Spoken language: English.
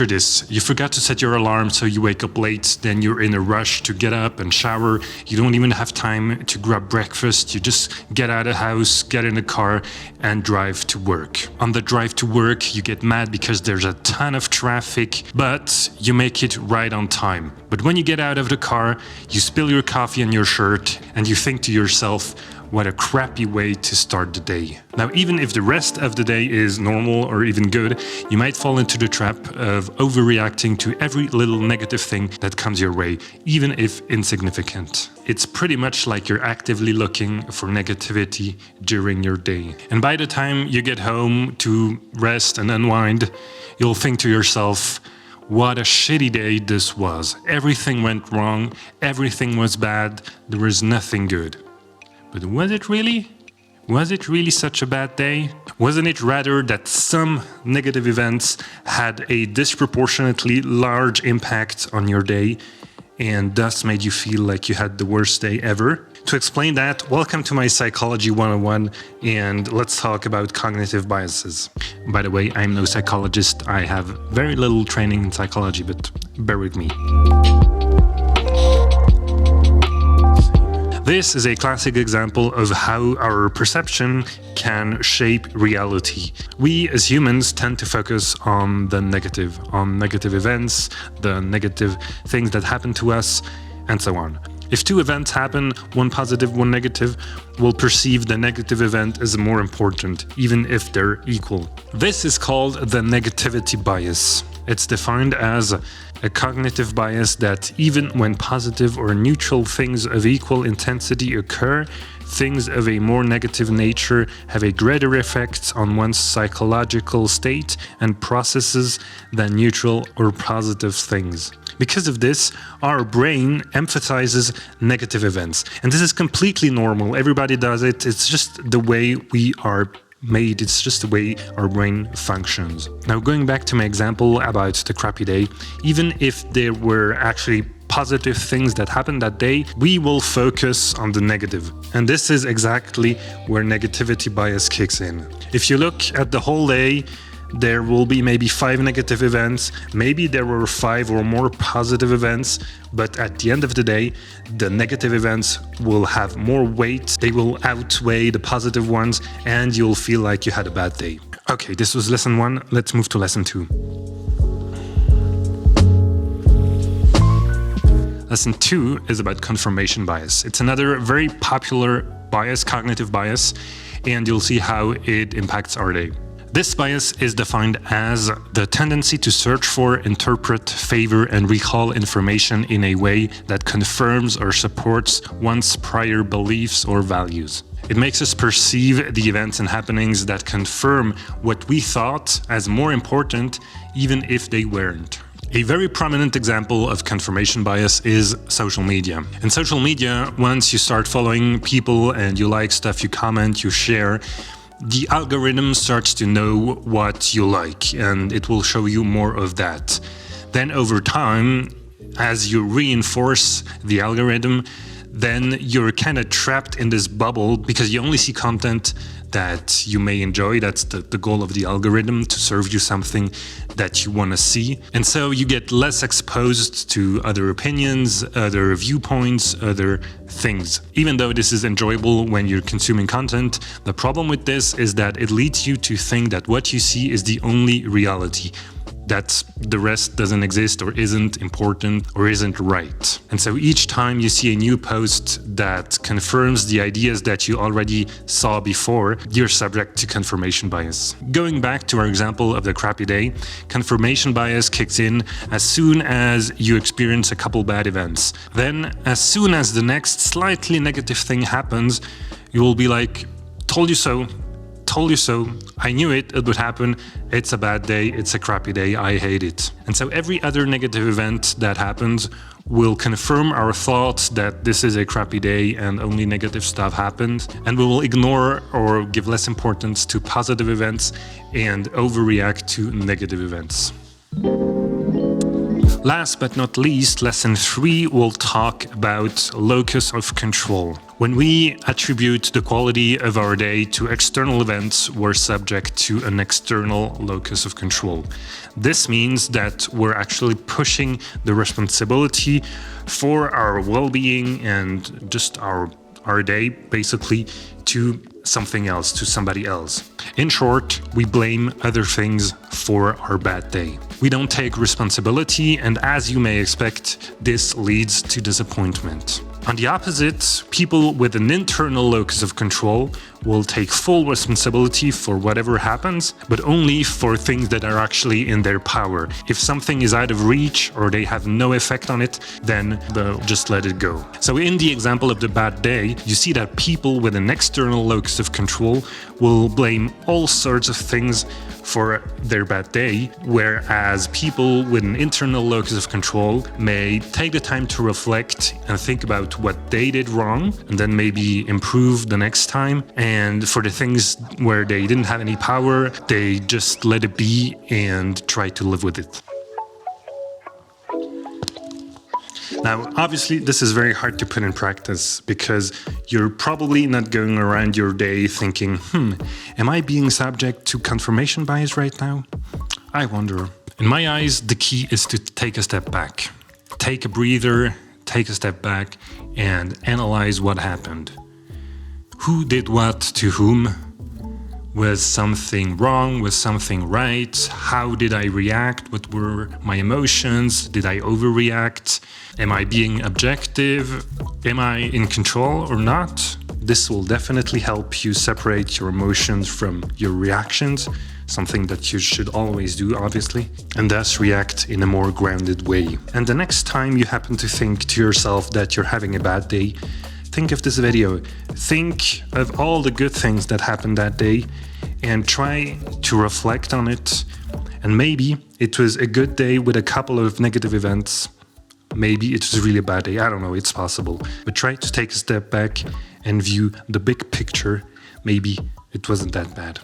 Picture this, you forgot to set your alarm, so you wake up late, then you're in a rush to get up and shower, you don't even have time to grab breakfast, you just get out of the house, get in the car and drive to work. On the drive to work, you get mad because there's a ton of traffic, but you make it right on time. But when you get out of the car, you spill your coffee on your shirt and you think to yourself, what a crappy way to start the day. Now, even if the rest of the day is normal or even good, you might fall into the trap of overreacting to every little negative thing that comes your way, even if insignificant. It's pretty much like you're actively looking for negativity during your day. And by the time you get home to rest and unwind, you'll think to yourself, what a shitty day this was. Everything went wrong, everything was bad, there was nothing good. But was it really? Was it really such a bad day? Wasn't it rather that some negative events had a disproportionately large impact on your day and thus made you feel like you had the worst day ever? To explain that, welcome to my Psychology 101 and let's talk about cognitive biases. By the way, I'm no psychologist. I have very little training in psychology, but bear with me. This is a classic example of how our perception can shape reality. We as humans tend to focus on the negative, on negative events, the negative things that happen to us, and so on. If two events happen, one positive, one negative, we'll perceive the negative event as more important, even if they're equal. This is called the negativity bias. It's defined as a cognitive bias that even when positive or neutral things of equal intensity occur, things of a more negative nature have a greater effect on one's psychological state and processes than neutral or positive things. Because of this, our brain emphasizes negative events. And this is completely normal. Everybody does it. It's just the way we are made. It's just the way our brain functions. Now, going back to my example about the crappy day, even if there were actually positive things that happened that day, we will focus on the negative. And this is exactly where negativity bias kicks in. If you look at the whole day, there will be maybe 5 negative events, maybe there were 5 or more positive events, but at the end of the day, the negative events will have more weight, they will outweigh the positive ones, and you'll feel like you had a bad day. Okay, this was lesson 1, let's move to lesson 2. Lesson 2 is about confirmation bias. It's another very popular bias, cognitive bias, and you'll see how it impacts our day. This bias is defined as the tendency to search for, interpret, favor, and recall information in a way that confirms or supports one's prior beliefs or values. It makes us perceive the events and happenings that confirm what we thought as more important, even if they weren't. A very prominent example of confirmation bias is social media. In social media, once you start following people and you like stuff, you comment, you share, the algorithm starts to know what you like and it will show you more of that. Then over time, as you reinforce the algorithm, then you're kind of trapped in this bubble because you only see content that you may enjoy. That's the goal of the algorithm, to serve you something that you want to see. And so you get less exposed to other opinions, other viewpoints, other things. Even though this is enjoyable when you're consuming content, the problem with this is that it leads you to think that what you see is the only reality, that the rest doesn't exist or isn't important or isn't right. And so each time you see a new post that confirms the ideas that you already saw before, you're subject to confirmation bias. Going back to our example of the crappy day, confirmation bias kicks in as soon as you experience a couple bad events. Then, as soon as the next slightly negative thing happens, you will be like, told you so. Told you so, I knew it would happen, it's a bad day, it's a crappy day, I hate it. And so every other negative event that happens will confirm our thoughts that this is a crappy day and only negative stuff happened, and we will ignore or give less importance to positive events and overreact to negative events. Last but not least, lesson 3 will talk about locus of control. When we attribute the quality of our day to external events, we're subject to an external locus of control. This means that we're actually pushing the responsibility for our well-being and just our day, basically, to something else, to somebody else. In short, we blame other things for our bad day. We don't take responsibility, and as you may expect, this leads to disappointment. On the opposite, people with an internal locus of control will take full responsibility for whatever happens, but only for things that are actually in their power. If something is out of reach or they have no effect on it, then they'll just let it go. So in the example of the bad day, you see that people with an external locus of control will blame all sorts of things for their bad day, whereas people with an internal locus of control may take the time to reflect and think about what they did wrong and then maybe improve the next time. And for the things where they didn't have any power, they just let it be and try to live with it. Now, obviously, this is very hard to put in practice because you're probably not going around your day thinking, am I being subject to confirmation bias right now? I wonder. In my eyes, the key is to take a step back. Take a breather, take a step back, and analyze what happened. Who did what to whom? Was something wrong? Was something right? How did I react? What were my emotions? Did I overreact? Am I being objective? Am I in control or not? This will definitely help you separate your emotions from your reactions, something that you should always do, obviously, and thus react in a more grounded way. And the next time you happen to think to yourself that you're having a bad day, think of this video. Think of all the good things that happened that day and try to reflect on it. And maybe it was a good day with a couple of negative events. Maybe it was really a bad day. I don't know, it's possible. But try to take a step back and view the big picture. Maybe it wasn't that bad.